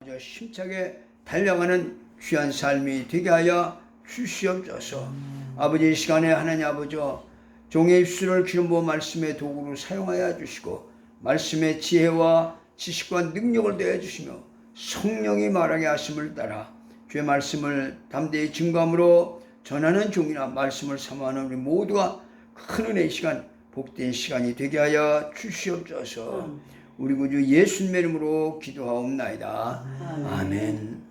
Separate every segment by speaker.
Speaker 1: 힘차게 달려가는 귀한 삶이 되게 하여 주시옵소서. 아버지, 이 시간에 하나님 아버지 종의 입술을 기름 부어 말씀의 도구로 사용하여 주시고 말씀의 지혜와 지식과 능력을 더해 주시며 성령이 말하게 하심을 따라 주의 말씀을 담대히 증거함으로 전하는 종이나 말씀을 사모하는 우리 모두가 큰 은혜의 시간, 복된 시간이 되게 하여 주시옵소서. 우리 구주 예수님의 이름으로 기도하옵나이다. 아멘.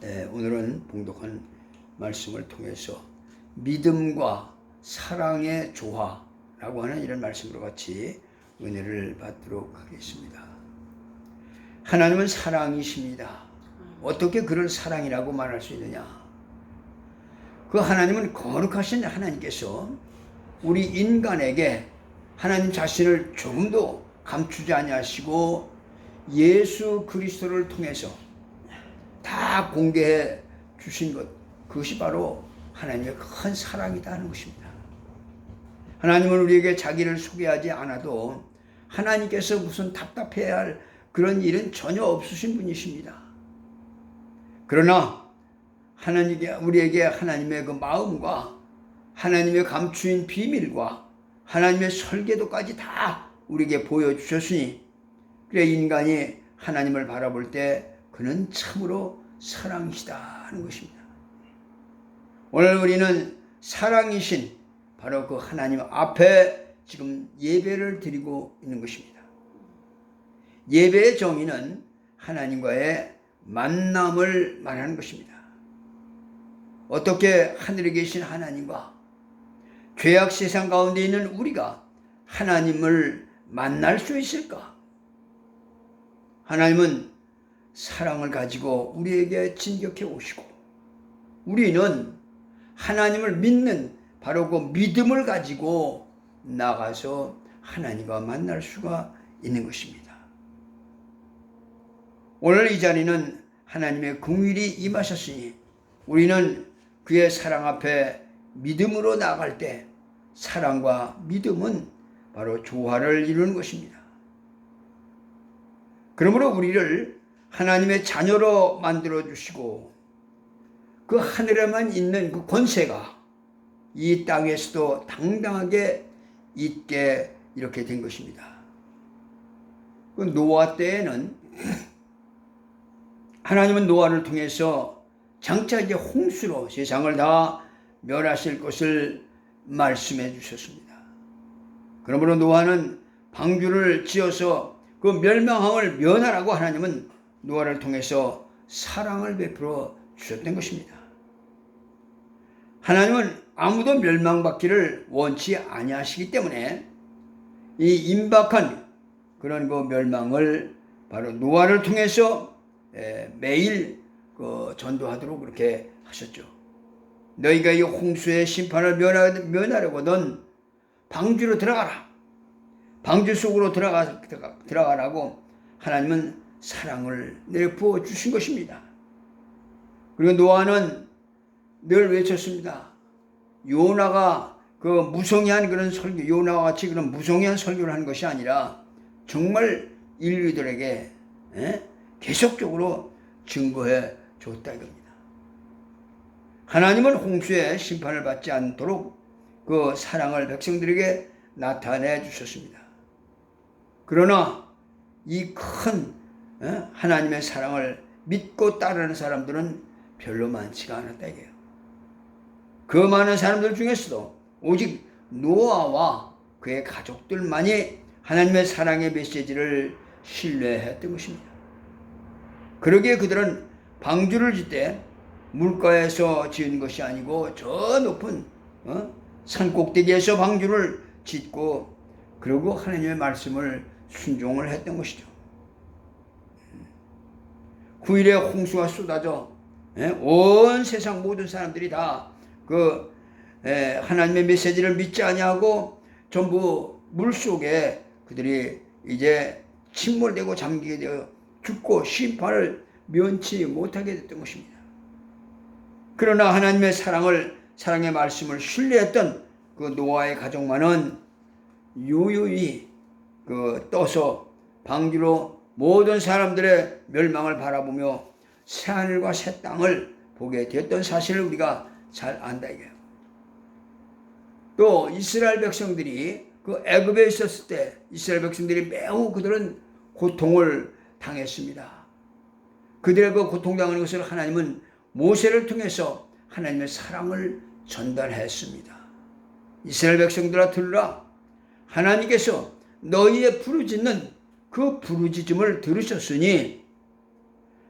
Speaker 1: 네, 오늘은 봉독한 말씀을 통해서 믿음과 사랑의 조화라고 하는 이런 말씀으로 같이 은혜를 받도록 하겠습니다. 하나님은 사랑이십니다. 어떻게 그를 사랑이라고 말할 수 있느냐? 그 하나님은 거룩하신 하나님께서 우리 인간에게 하나님 자신을 조금도 감추지 아니하시고 예수 그리스도를 통해서 다 공개해 주신 것, 그것이 바로 하나님의 큰 사랑이다 하는 것입니다. 하나님은 우리에게 자기를 소개하지 않아도 하나님께서 무슨 답답해야 할 그런 일은 전혀 없으신 분이십니다. 그러나 우리에게 하나님의 그 마음과 하나님의 감추인 비밀과 하나님의 설계도까지 다 우리에게 보여주셨으니 그래 인간이 하나님을 바라볼 때 그는 참으로 사랑이시다 하는 것입니다. 오늘 우리는 사랑이신 바로 그 하나님 앞에 지금 예배를 드리고 있는 것입니다. 예배의 정의는 하나님과의 만남을 말하는 것입니다. 어떻게 하늘에 계신 하나님과 죄악 세상 가운데 있는 우리가 하나님을 만날 수 있을까? 하나님은 사랑을 가지고 우리에게 진격해 오시고 우리는 하나님을 믿는 바로 그 믿음을 가지고 나가서 하나님과 만날 수가 있는 것입니다. 오늘 이 자리는 하나님의 긍휼이 임하셨으니 우리는 그의 사랑 앞에 믿음으로 나아갈 때 사랑과 믿음은 바로 조화를 이루는 것입니다. 그러므로 우리를 하나님의 자녀로 만들어 주시고 그 하늘에만 있는 그 권세가 이 땅에서도 당당하게 있게 이렇게 된 것입니다. 그 노아 때에는 하나님은 노아를 통해서 장차 이제 홍수로 세상을 다 멸하실 것을 말씀해 주셨습니다. 그러므로 노아는 방주를 지어서 그 멸망함을 면하라고 하나님은 노아를 통해서 사랑을 베풀어 주셨던 것입니다. 하나님은 아무도 멸망받기를 원치 아니하시기 때문에 이 임박한 그런 그 멸망을 바로 노아를 통해서 매일 전도하도록 그렇게 하셨죠. 너희가 이 홍수의 심판을 면하려거든 방주로 들어가라. 방주 속으로 들어가라고 하나님은 사랑을 내부어 주신 것입니다. 그리고 노아는 늘 외쳤습니다. 요나가 그 무성의한 그런 설교, 요나와 같이 그런 무성의한 설교를 하는 것이 아니라 정말 인류들에게 계속적으로 증거해 줬다 이겁니다. 하나님은 홍수의 심판을 받지 않도록 그 사랑을 백성들에게 나타내 주셨습니다. 그러나 이 큰 하나님의 사랑을 믿고 따르는 사람들은 별로 많지가 않았다 이게요. 그 많은 사람들 중에서도 오직 노아와 그의 가족들만이 하나님의 사랑의 메시지를 신뢰했던 것입니다. 그러기에 그들은 방주를 짓되 물가에서 지은 것이 아니고 저 높은 산 꼭대기에서 방주를 짓고 그러고 하나님의 말씀을 순종을 했던 것이죠. 9일에 홍수가 쏟아져 온 세상 모든 사람들이 다 그 하나님의 메시지를 믿지 아니하고 전부 물속에 그들이 이제 침몰되고 잠기게 되어 죽고 심판을 면치 못하게 됐던 것입니다. 그러나 하나님의 사랑의 말씀을 신뢰했던 그 노아의 가족만은 유유히 떠서 방주로 모든 사람들의 멸망을 바라보며 새하늘과 새 땅을 보게 되었던 사실을 우리가 잘 안다 이거예요. 또 이스라엘 백성들이 애굽에 있었을 때 이스라엘 백성들이 매우 그들은 고통을 당했습니다. 그들의 고통당하는 것을 하나님은 모세를 통해서 하나님의 사랑을 전달했습니다. 이스라엘 백성들아 들으라. 하나님께서 너희의 부르짖는 그 부르짖음을 들으셨으니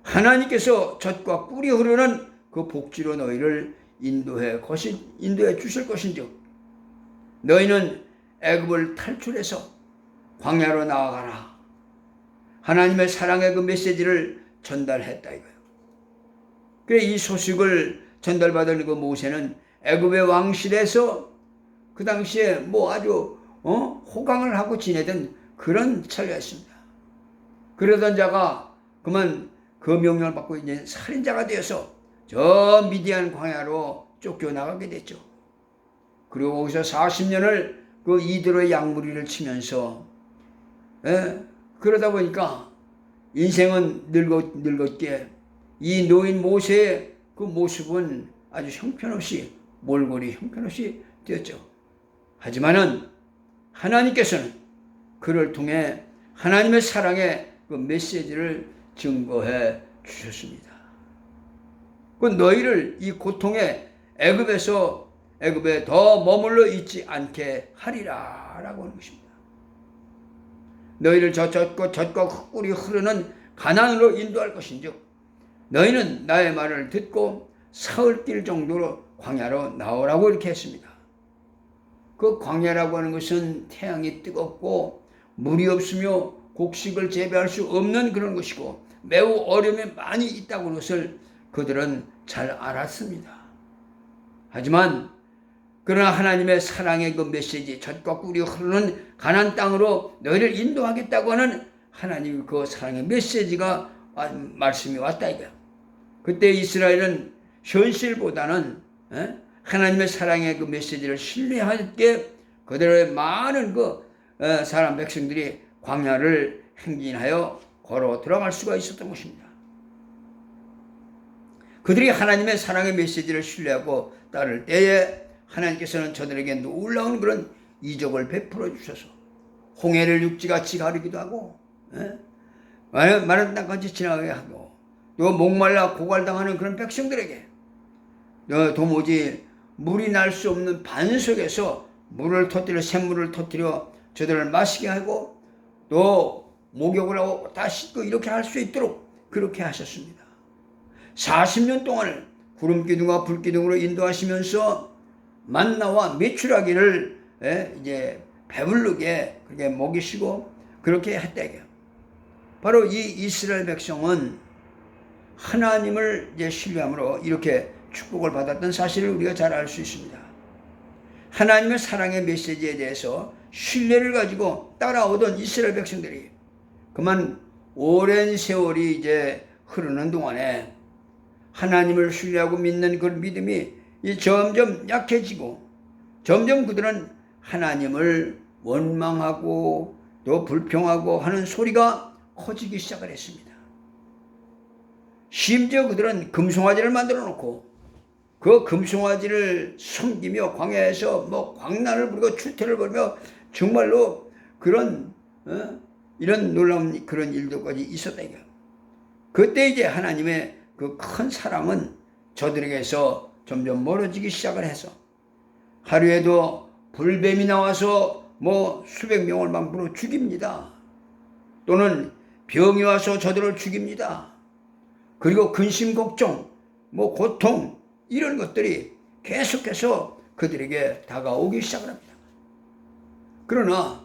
Speaker 1: 하나님께서 젖과 꿀이 흐르는 그 복지로 너희를 인도해 주실 것인즉 너희는 애굽을 탈출해서 광야로 나아가라. 하나님의 사랑의 그 메시지를 전달했다 이거예요. 그래 이 소식을 전달받은 그 모세는 애굽의 왕실에서 그 당시에 아주 호강을 하고 지내던 그런 처리였습니다. 그러던 자가 그만 그 명령을 받고 이제 살인자가 되어서 저 미디안 광야로 쫓겨나가게 됐죠. 그리고 거기서 40년을 그 이드로의 양무리를 치면서 그러다 보니까 인생은 늙었기에 이 노인 모세의 그 모습은 아주 형편없이 몰골이 형편없이 되었죠. 하지만은 하나님께서는 그를 통해 하나님의 사랑의 그 메시지를 증거해 주셨습니다. 그 너희를 이 고통의 애굽에 더 머물러 있지 않게 하리라 라고 하는 것입니다. 너희를 젖과 꿀이 흐르는 가나안으로 인도할 것인즉 너희는 나의 말을 듣고 사흘길 정도로 광야로 나오라고 이렇게 했습니다. 그 광야라고 하는 것은 태양이 뜨겁고 물이 없으며 곡식을 재배할 수 없는 그런 것이고 매우 어려움이 많이 있다고 하는 것을 그들은 잘 알았습니다. 하지만 그러나 하나님의 사랑의 그 메시지 젖과 꿀이 흐르는 가나안 땅으로 너희를 인도하겠다고 하는 하나님의 그 사랑의 메시지가 말씀이 왔다 이거야. 그때 이스라엘은 현실보다는 하나님의 사랑의 그 메시지를 신뢰할 때 그들의 많은 사람 백성들이 광야를 행진하여 걸어 들어갈 수가 있었던 것입니다. 그들이 하나님의 사랑의 메시지를 신뢰하고 따를 때에 하나님께서는 저들에게 놀라운 그런 이적을 베풀어 주셔서 홍해를 육지같이 가르기도 하고 마른 땅까지 지나가게 하고 또 목말라 고갈당하는 그런 백성들에게 도무지 물이 날 수 없는 반 속에서 샘물을 터뜨려 저들을 마시게 하고 또 목욕을 하고 다 씻고 이렇게 할 수 있도록 그렇게 하셨습니다. 40년 동안을 구름기둥과 불기둥으로 인도하시면서 만나와 메추라기를 이제 배부르게 그렇게 먹이시고 그렇게 했다. 바로 이 이스라엘 백성은 하나님을 이제 신뢰함으로 이렇게 축복을 받았던 사실을 우리가 잘 알 수 있습니다. 하나님의 사랑의 메시지에 대해서 신뢰를 가지고 따라오던 이스라엘 백성들이 그만 오랜 세월이 이제 흐르는 동안에 하나님을 신뢰하고 믿는 그 믿음이 점점 약해지고 점점 그들은 하나님을 원망하고 또 불평하고 하는 소리가 커지기 시작을 했습니다. 심지어 그들은 금송아지를 만들어 놓고 그 금송아지를 섬기며 광야에서 광란을 부리고 추태를 벌며 정말로 그런 이런 놀라운 그런 일도까지 있었다 이거. 그때 이제 하나님의 그 큰 사랑은 저들에게서 점점 멀어지기 시작을 해서 하루에도 불뱀이 나와서 수백 명을 막 물어 죽입니다. 또는 병이 와서 저들을 죽입니다. 그리고 근심 걱정, 고통 이런 것들이 계속해서 그들에게 다가오기 시작을 합니다. 그러나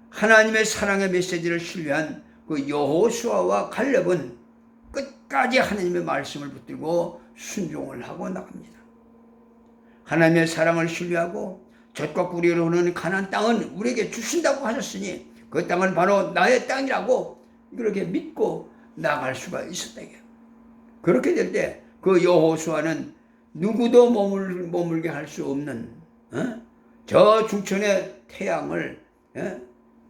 Speaker 1: 하나님의 사랑의 메시지를 신뢰한 그 여호수아와 갈렙은 끝까지 하나님의 말씀을 붙들고 순종을 하고 나갑니다. 하나님의 사랑을 신뢰하고 젖과 꿀이 흐르는 가나안 땅은 우리에게 주신다고 하셨으니 그 땅은 바로 나의 땅이라고 그렇게 믿고 나갈 수가 있었다. 그렇게 될 때 그 여호수아는 누구도 머물게 할 수 없는 저 중천의 태양을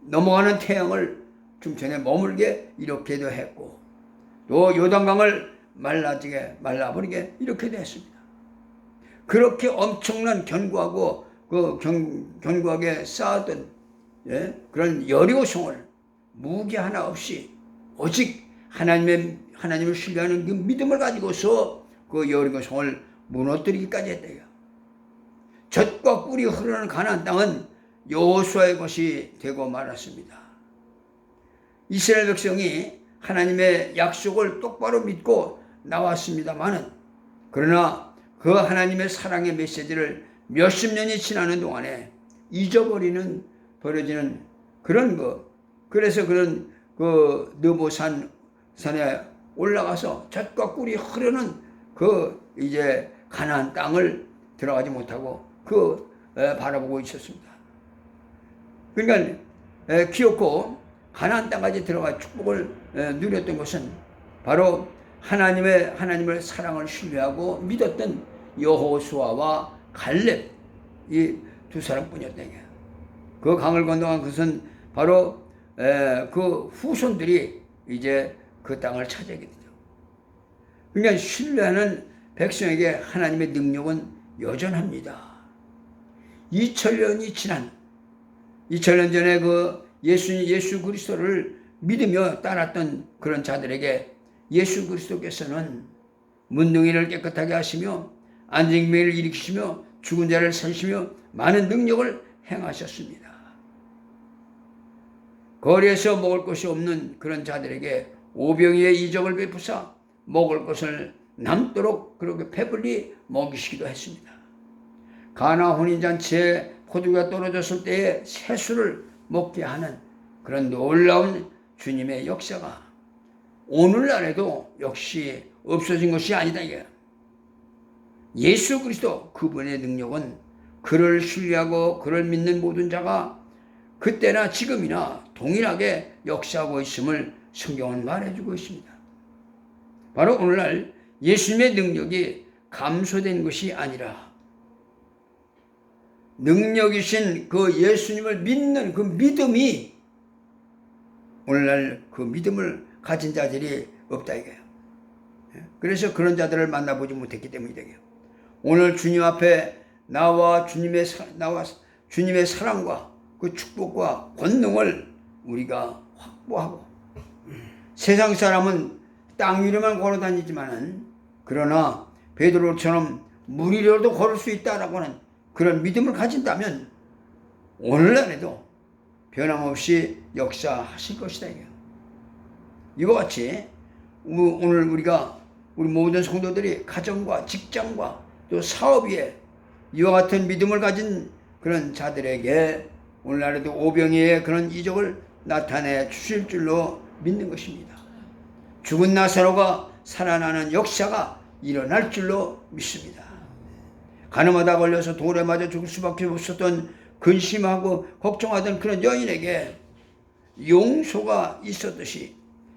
Speaker 1: 넘어가는 태양을 중천에 머물게 이렇게도 했고, 또 요단강을 말라버리게 이렇게도 했습니다. 그렇게 엄청난 견고하고 견고하게 쌓았던 그런 여리고성을 무기 하나 없이 오직 하나님을 신뢰하는 그 믿음을 가지고서 그 여리고성을 무너뜨리기까지 했대요. 젖과 꿀이 흐르는 가나안 땅은 여호수아의 것이 되고 말았습니다. 이스라엘 백성이 하나님의 약속을 똑바로 믿고 나왔습니다마는, 그러나 그 하나님의 사랑의 메시지를 몇십 년이 지나는 동안에 버려지는 그런 그래서 그런 느보산에 올라가서 젖과 꿀이 흐르는 이제 가나안 땅을 들어가지 못하고 바라보고 있었습니다. 그러니까 기어코 가나안 땅까지 들어가 축복을 누렸던 것은 바로 하나님을 사랑을 신뢰하고 믿었던 여호수아와 갈렙, 이 두 사람뿐이었다. 그 강을 건너간 것은 바로 그 후손들이 이제 그 땅을 차지하게 되죠. 그러니까 신뢰하는 백성에게 하나님의 능력은 여전합니다. 2000년 전에 예수 그리스도를 믿으며 따랐던 그런 자들에게 예수 그리스도께서는 문둥이를 깨끗하게 하시며 안진뱅이를 일으키시며 죽은 자를 살리시며 많은 능력을 행하셨습니다. 거리에서 먹을 것이 없는 그런 자들에게 오병이의 이적을 베푸사 먹을 것을 남도록 그렇게 배불리 먹이시기도 했습니다. 가나 혼인잔치에 포도가 떨어졌을 때에 새술을 먹게 하는 그런 놀라운 주님의 역사가 오늘날에도 역시 없어진 것이 아니다. 예수 그리스도 그분의 능력은 그를 신뢰하고 그를 믿는 모든 자가 그때나 지금이나 동일하게 역사하고 있음을 성경은 말해주고 있습니다. 바로 오늘날 예수님의 능력이 감소된 것이 아니라 능력이신 그 예수님을 믿는 그 믿음이 오늘날 그 믿음을 가진 자들이 없다 이거예요. 그래서 그런 자들을 만나보지 못했기 때문이다. 오늘 주님 앞에 나와 주님의 사랑과 그 축복과 권능을 우리가 확보하고, 세상 사람은 땅 위로만 걸어다니지만은 그러나 베드로처럼 물 위로도 걸을 수 있다라고 하는 그런 믿음을 가진다면 오늘날에도 변함없이 역사하실 것이다. 이와 같이 오늘 우리 모든 성도들이 가정과 직장과 또 사업 위에 이와 같은 믿음을 가진 그런 자들에게 오늘날에도 오병이의 그런 이적을 나타내 주실 줄로 믿는 것입니다. 죽은 나사로가 살아나는 역사가 일어날 줄로 믿습니다. 가늠하다 걸려서 돌에 맞아 죽을 수밖에 없었던 근심하고 걱정하던 그런 여인에게 용서가 있었듯이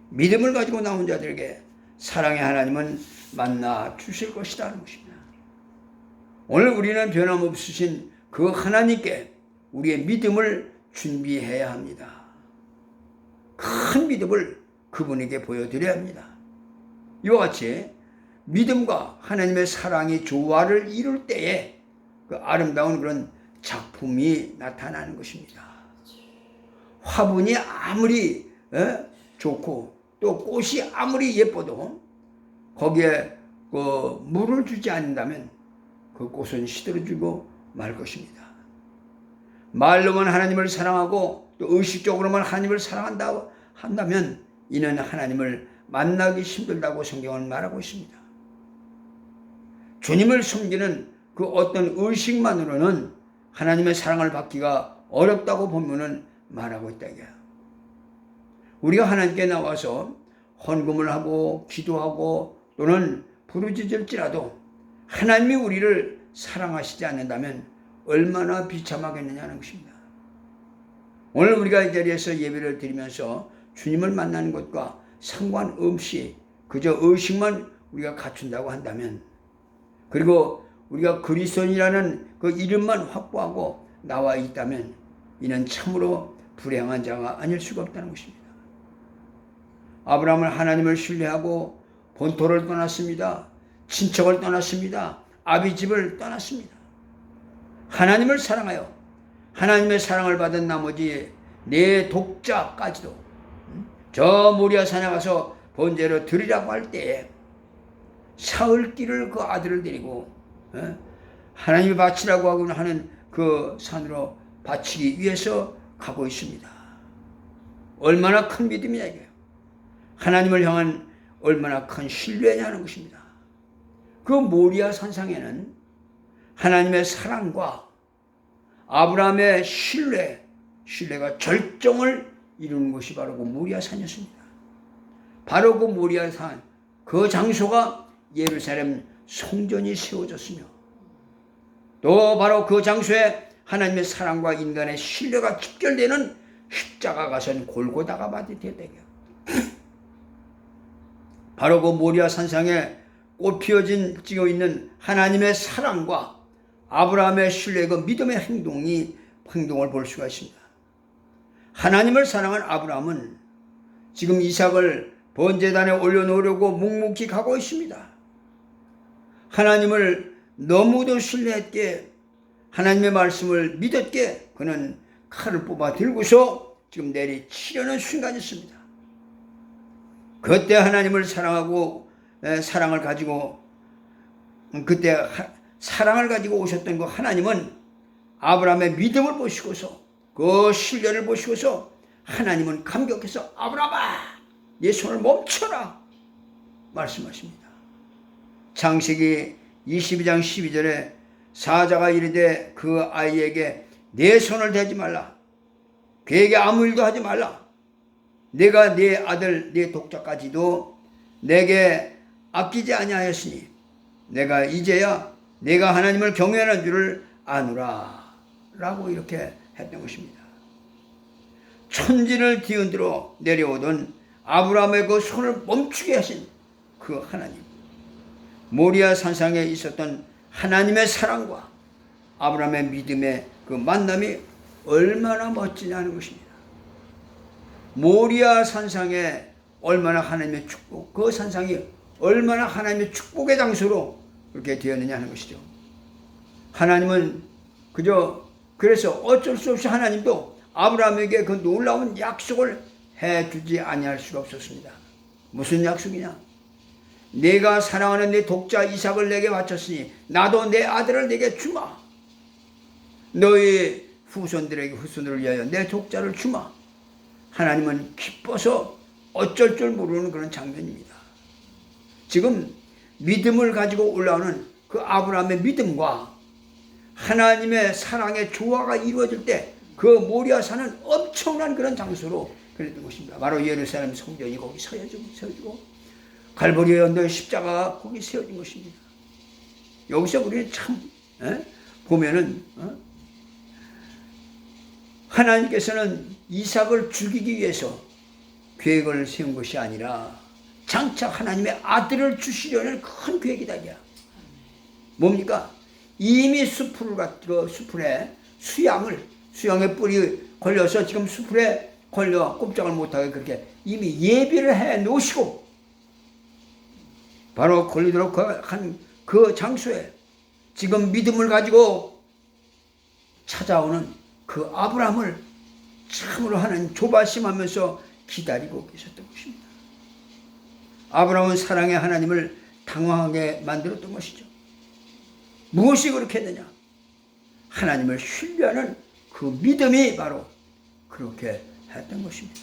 Speaker 1: 믿음을 가지고 나온 자들에게 사랑의 하나님은 만나 주실 것이라는 것입니다. 오늘 우리는 변함없으신 그 하나님께 우리의 믿음을 준비해야 합니다. 큰 믿음을 그분에게 보여드려야 합니다. 이와 같이 믿음과 하나님의 사랑이 조화를 이룰 때에 그 아름다운 그런 작품이 나타나는 것입니다. 화분이 아무리 좋고 또 꽃이 아무리 예뻐도 거기에 물을 주지 않는다면 그 꽃은 시들어지고 말 것입니다. 말로만 하나님을 사랑하고 또 의식적으로만 하나님을 사랑한다고 한다면 이는 하나님을 만나기 힘들다고 성경은 말하고 있습니다. 주님을 섬기는 그 어떤 의식만으로는 하나님의 사랑을 받기가 어렵다고 본문은 말하고 있다. 우리가 하나님께 나와서 헌금을 하고 기도하고 또는 부르짖을지라도 하나님이 우리를 사랑하시지 않는다면 얼마나 비참하겠느냐는 것입니다. 오늘 우리가 이 자리에서 예배를 드리면서 주님을 만나는 것과 상관없이 그저 의식만 우리가 갖춘다고 한다면, 그리고 우리가 그리스도인이라는 그 이름만 확보하고 나와 있다면 이는 참으로 불행한 자가 아닐 수가 없다는 것입니다. 아브라함은 하나님을 신뢰하고 본토를 떠났습니다. 친척을 떠났습니다. 아비집을 떠났습니다. 하나님을 사랑하여 하나님의 사랑을 받은 나머지 내 독자까지도 저 모리아 산에 가서 번제로 드리라고 할 때에 사흘길을 그 아들을 데리고 하나님이 바치라고 하는 그 산으로 바치기 위해서 가고 있습니다. 얼마나 큰 믿음이냐 이게요. 하나님을 향한 얼마나 큰 신뢰냐는 것입니다. 그 모리아 산상에는 하나님의 사랑과 아브라함의 신뢰가 절정을 이루는 것이 바로 그 모리아 산이었습니다. 바로 그 모리아 산, 그 장소가 예루살렘 성전이 세워졌으며 또 바로 그 장소에 하나님의 사랑과 인간의 신뢰가 집결되는 십자가가 선 골고다가 바디 되대요. 바로 그 모리아 산상에 꽃 피어진 찍어 있는 하나님의 사랑과 아브라함의 신뢰, 그 믿음의 행동을 볼 수가 있습니다. 하나님을 사랑한 아브라함은 지금 이삭을 번제단에 올려놓으려고 묵묵히 가고 있습니다. 하나님을 너무도 신뢰했기에 하나님의 말씀을 믿었기에 그는 칼을 뽑아 들고서 지금 내리치려는 순간이었습니다. 그때 하나님을 사랑하고 사랑을 가지고 오셨던 그 하나님은 아브라함의 믿음을 보시고서 그 신뢰를 보시고서 하나님은 감격해서 아브라함아 네 손을 멈춰라 말씀하십니다. 창세기 22장 12절에 사자가 이르되 그 아이에게 내 손을 대지 말라 그에게 아무 일도 하지 말라 내가 네 아들 네 독자까지도 내게 아끼지 아니하였으니 내가 이제야 내가 하나님을 경외하는 줄을 아노라 라고 이렇게 했던 것입니다. 천지를 뒤흔들어 내려오던 아브라함의 그 손을 멈추게 하신 그 하나님, 모리아 산상에 있었던 하나님의 사랑과 아브라함의 믿음의 그 만남이 얼마나 멋지냐는 것입니다. 모리아 산상에 얼마나 하나님의 축복, 그 산상이 얼마나 하나님의 축복의 장소로 그렇게 되었느냐 하는 것이죠. 하나님은 그래서 어쩔 수 없이 하나님도 아브라함에게 그 놀라운 약속을 해주지 아니할 수가 없었습니다. 무슨 약속이냐? 내가 사랑하는 내 독자 이삭을 내게 바쳤으니 나도 내 아들을 내게 주마. 너희 후손을 위하여 내 독자를 주마. 하나님은 기뻐서 어쩔 줄 모르는 그런 장면입니다. 지금 믿음을 가지고 올라오는 그 아브라함의 믿음과 하나님의 사랑의 조화가 이루어질 때 그 모리아 산은 엄청난 그런 장소로 그랬던 것입니다. 바로 예루살렘 성전이 거기 세워지고 갈보리 언덕의 십자가가 거기 세워진 것입니다. 여기서 우리는 참 보면은 하나님께서는 이삭을 죽이기 위해서 계획을 세운 것이 아니라 장차 하나님의 아들을 주시려는 큰 계획이다. 뭡니까? 이미 수풀에 수양의 뿔이 걸려서 지금 수풀에 걸려 꼼짝을 못하게 그렇게 이미 예비를 해 놓으시고 바로 걸리도록 한 그 장소에 지금 믿음을 가지고 찾아오는 그 아브라함을 참으로 하나님 조바심하면서 기다리고 계셨던 것입니다. 아브라함은 사랑의 하나님을 당황하게 만들었던 것이죠. 무엇이 그렇게 했느냐? 하나님을 신뢰하는 그 믿음이 바로 그렇게 했던 것입니다.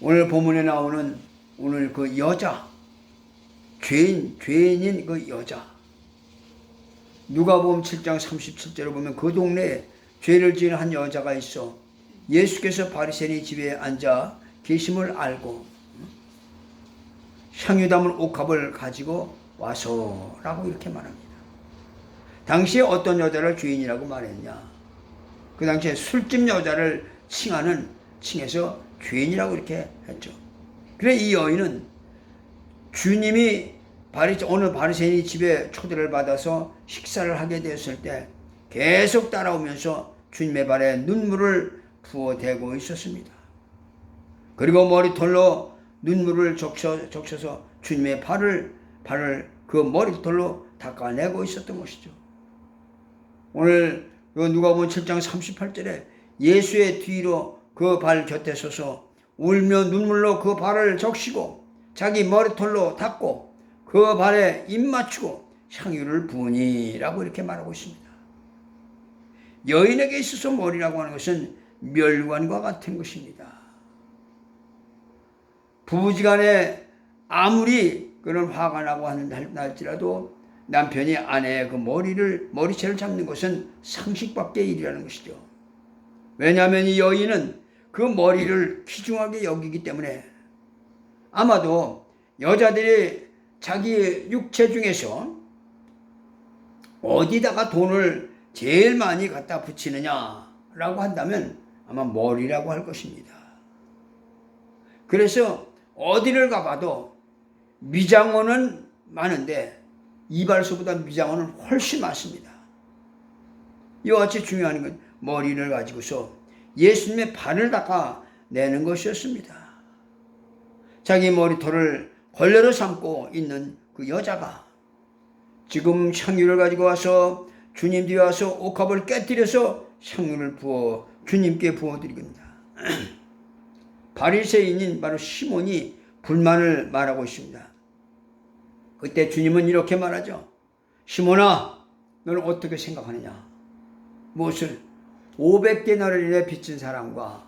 Speaker 1: 오늘 본문에 나오는 오늘 그 여자, 죄인인 그 여자, 누가복음 7장 37절을 보면 그 동네에 죄를 지은 한 여자가 있어 예수께서 바리새인 집에 앉아 계심을 알고 향유 담은 옥합을 가지고 와서라고 이렇게 말합니다. 당시에 어떤 여자를 죄인이라고 말했냐? 그 당시에 술집 여자를 칭해서 죄인이라고 이렇게 했죠. 그래 이 여인은 주님이 어느 바리새인이 집에 초대를 받아서 식사를 하게 되었을 때 계속 따라오면서 주님의 발에 눈물을 부어대고 있었습니다. 그리고 머리털로 눈물을 적셔서 주님의 발을 그 머리털로 닦아내고 있었던 것이죠. 오늘 누가복음 7장 38절에 예수의 뒤로 그 발 곁에 서서 울며 눈물로 그 발을 적시고 자기 머리털로 닦고 그 발에 입 맞추고 향유를 부으니라고 이렇게 말하고 있습니다. 여인에게 있어서 머리라고 하는 것은 멸관과 같은 것입니다. 부부지간에 아무리 그런 화가 나고 할지라도 남편이 아내의 그 머리채를 잡는 것은 상식밖의 일이라는 것이죠. 왜냐하면 이 여인은 그 머리를 귀중하게 여기기 때문에 아마도 여자들이 자기 육체 중에서 어디다가 돈을 제일 많이 갖다 붙이느냐라고 한다면 아마 머리라고 할 것입니다. 그래서 어디를 가봐도 미장원은 많은데 이발소보다 미장원은 훨씬 많습니다. 이와 같이 중요한 건 머리를 가지고서 예수님의 발을 닦아내는 것이었습니다. 자기 머리털을 걸레로 삼고 있는 그 여자가 지금 향유를 가지고 와서 주님 뒤에 와서 옥합을 깨뜨려서 향유를 부어 주님께 부어드립니다. 바리새인인 바로 시몬이 불만을 말하고 있습니다. 그때 주님은 이렇게 말하죠. 시몬아, 너는 어떻게 생각하느냐? 무엇을? 500데나리온의 빚진 사람과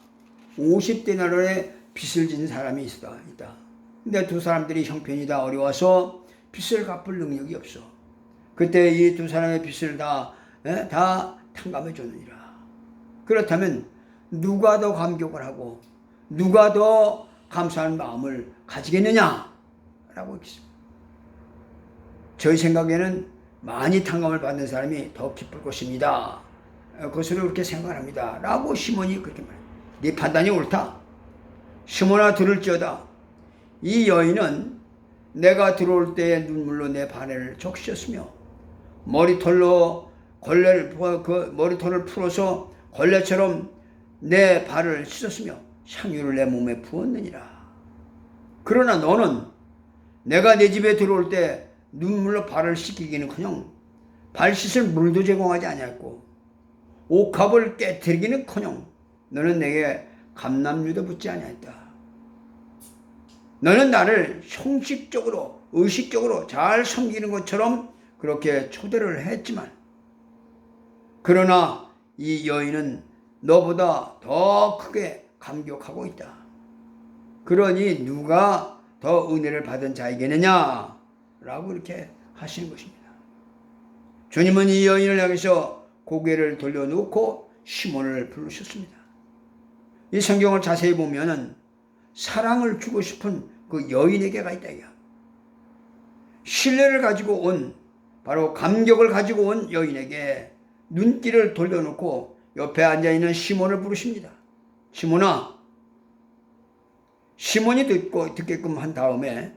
Speaker 1: 50데나리온의 빚을 진 사람이 있다. 근데 두 사람들이 형편이 다 어려워서 빚을 갚을 능력이 없어. 그때 이 두 사람의 빚을 다 탕감해 줬느니라. 그렇다면 누가 더 감격을 하고 누가 더 감사한 마음을 가지겠느냐? 라고 했습니다. 저희 생각에는 많이 탕감을 받는 사람이 더 기쁠 것입니다. 그것으로 그렇게 생각합니다. 라고 시몬이 그렇게 말해요. 네 판단이 옳다. 시몬아 들을지어다. 이 여인은 내가 들어올 때에 눈물로 내 발을 적셨으며 머리털로 머리털을 풀어서 걸레처럼 내 발을 씻었으며 향유를 내 몸에 부었느니라. 그러나 너는 내가 내 집에 들어올 때 눈물로 발을 씻기기는커녕 발 씻을 물도 제공하지 아니했고 옥합을 깨뜨리기는커녕 너는 내게 감람유도 붓지 아니했다. 너는 나를 형식적으로 의식적으로 잘 섬기는 것처럼 그렇게 초대를 했지만 그러나 이 여인은 너보다 더 크게 감격하고 있다. 그러니 누가 더 은혜를 받은 자이겠느냐? 라고 이렇게 하시는 것입니다. 주님은 이 여인을 향해서 고개를 돌려놓고 시몬을 부르셨습니다. 이 성경을 자세히 보면은 사랑을 주고 싶은 그 여인에게가 있다. 신뢰를 가지고 온 바로 감격을 가지고 온 여인에게 눈길을 돌려놓고 옆에 앉아있는 시몬을 부르십니다. 시몬아. 시몬이 듣게끔 한 다음에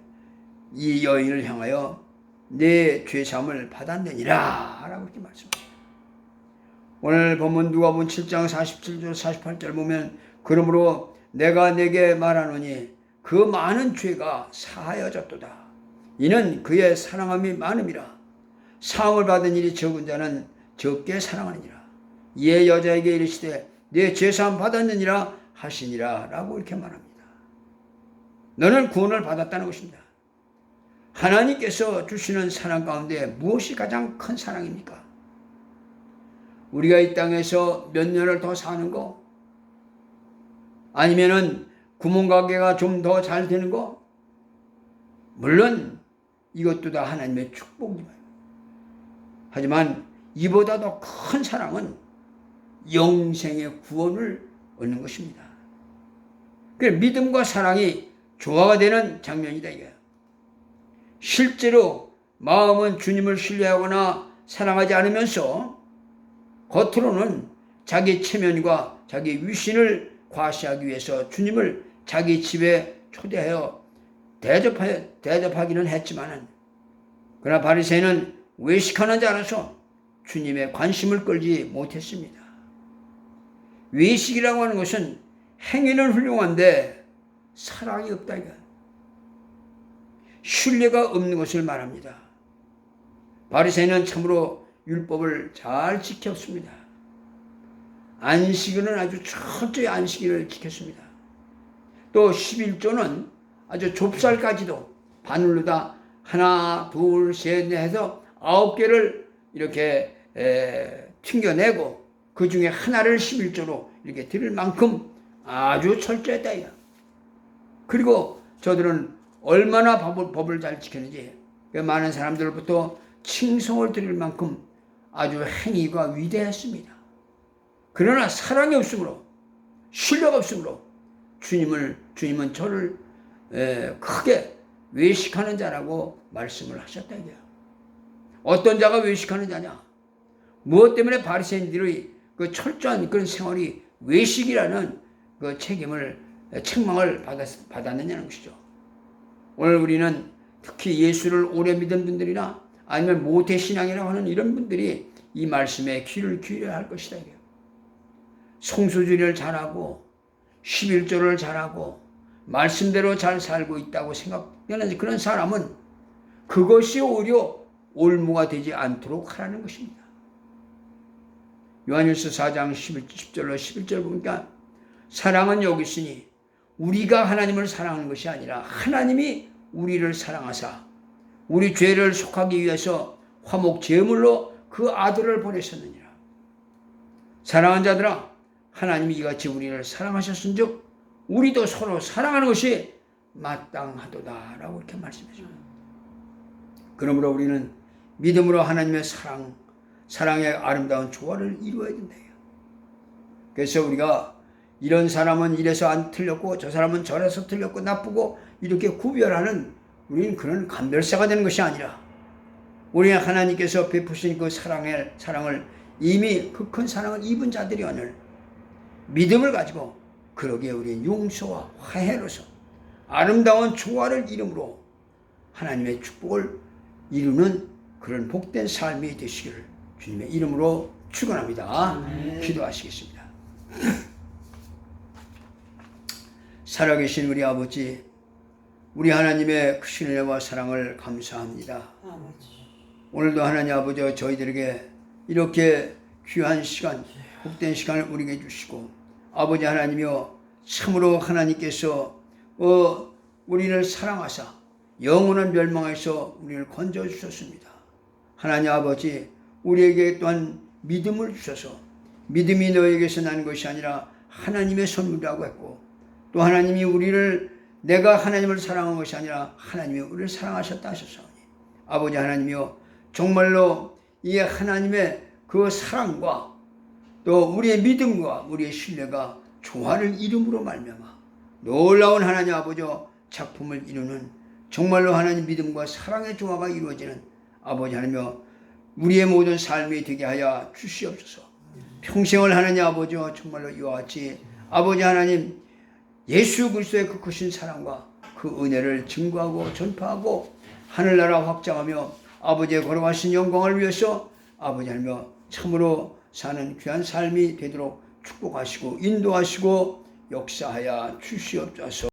Speaker 1: 이 여인을 향하여 내 죄사함을 받았느니라 라고 이렇게 말씀합니다. 오늘 본문 누가복음 7장 47절 48절 보면 그러므로 내가 내게 말하노니 그 많은 죄가 사하여졌도다. 이는 그의 사랑함이 많음이라. 사함을 받은 일이 적은 자는 적게 사랑하느니라. 이에 여자에게 이르시되 내 죄사함 받았느니라 하시니라 라고 이렇게 말합니다. 너는 구원을 받았다는 것입니다. 하나님께서 주시는 사랑 가운데 무엇이 가장 큰 사랑입니까? 우리가 이 땅에서 몇 년을 더 사는 거? 아니면은 구멍가게가 좀 더 잘 되는 거? 물론 이것도 다 하나님의 축복이지만 하지만 이보다 더 큰 사랑은 영생의 구원을 얻는 것입니다. 그래서 믿음과 사랑이 조화가 되는 장면이다 이거야. 실제로 마음은 주님을 신뢰하거나 사랑하지 않으면서 겉으로는 자기 체면과 자기 위신을 과시하기 위해서 주님을 자기 집에 초대하여 대접하기는 했지만은 그러나 바리새인은 외식하는 자라서 주님의 관심을 끌지 못했습니다. 외식이라고 하는 것은 행위는 훌륭한데 사랑이 없다 이거. 신뢰가 없는 것을 말합니다. 바리새인은 참으로 율법을 잘 지켰습니다. 안식일은 아주 철저히 안식일을 지켰습니다. 또 11조는 아주 좁쌀까지도 바늘로 다 하나, 둘, 셋, 넷 해서 9개를 이렇게 튕겨내고 그 중에 하나를 11조로 이렇게 드릴 만큼 아주 철저했다. 그리고 저들은 얼마나 법을 잘 지켰는지 많은 사람들로부터 칭송을 드릴 만큼 아주 행위가 위대했습니다. 그러나 사랑이 없으므로 신뢰가 없으므로 주님은 저를 크게 외식하는 자라고 말씀을 하셨다 이거야. 어떤 자가 외식하는 자냐? 무엇 때문에 바리새인들의 그 철저한 그런 생활이 외식이라는 그 책망을 받았느냐는 것이죠. 오늘 우리는 특히 예수를 오래 믿은 분들이나 아니면 모태신앙이라고 하는 이런 분들이 이 말씀에 귀를 기울여야 할 것이다 이거야. 성수주의를 잘하고 11조를 잘하고 말씀대로 잘 살고 있다고 생각되는 그런 사람은 그것이 오히려 올무가 되지 않도록 하라는 것입니다. 요한일서 4장 10절로 11절 보니까 사랑은 여기 있으니 우리가 하나님을 사랑하는 것이 아니라 하나님이 우리를 사랑하사 우리 죄를 속하기 위해서 화목 제물로 그 아들을 보내셨느니라. 사랑하는 자들아, 하나님이 이같이 우리를 사랑하셨은즉 우리도 서로 사랑하는 것이 마땅하도다라고 이렇게 말씀해줘요. 그러므로 우리는 믿음으로 하나님의 사랑의 아름다운 조화를 이루어야 된다. 그래서 우리가 이런 사람은 이래서 안 틀렸고 저 사람은 저래서 틀렸고 나쁘고 이렇게 구별하는 우리는 그런 감별사가 되는 것이 아니라 우리 하나님께서 베푸신 그 사랑을 이미 그 큰 사랑을 입은 자들이 오늘 믿음을 가지고 그러기에 우리는 용서와 화해로서 아름다운 조화를 이름으로 하나님의 축복을 이루는 그런 복된 삶이 되시기를 주님의 이름으로 축원합니다. 기도하시겠습니다. 살아계신 우리 아버지, 우리 하나님의 크신 은혜와 사랑을 감사합니다. 오늘도 하나님 아버지 저희들에게 이렇게 귀한 시간, 복된 시간을 우리에게 주시고 아버지 하나님이여 참으로 하나님께서 우리를 사랑하사 영원한 멸망에서 우리를 건져주셨습니다. 하나님 아버지 우리에게 또한 믿음을 주셔서 믿음이 너에게서 나는 것이 아니라 하나님의 선물이라고 했고 또 하나님이 내가 하나님을 사랑한 것이 아니라 하나님이 우리를 사랑하셨다 하셨사오니 아버지 하나님이여 정말로 이 하나님의 그 사랑과 또 우리의 믿음과 우리의 신뢰가 조화를 이름으로 말미암아 놀라운 하나님 아버지 작품을 이루는 정말로 하나님 믿음과 사랑의 조화가 이루어지는 아버지 하나님이여 우리의 모든 삶이 되게 하여 주시옵소서. 평생을 하나님 아버지 정말로 이와 같이 아버지 하나님 예수 그리스도의 그 크신 사랑과 그 은혜를 증거하고 전파하고 하늘나라 확장하며 아버지의 걸어가신 영광을 위해서 아버지 하나님 참으로 사는 귀한 삶이 되도록 축복하시고 인도하시고 역사하여 주시옵소서.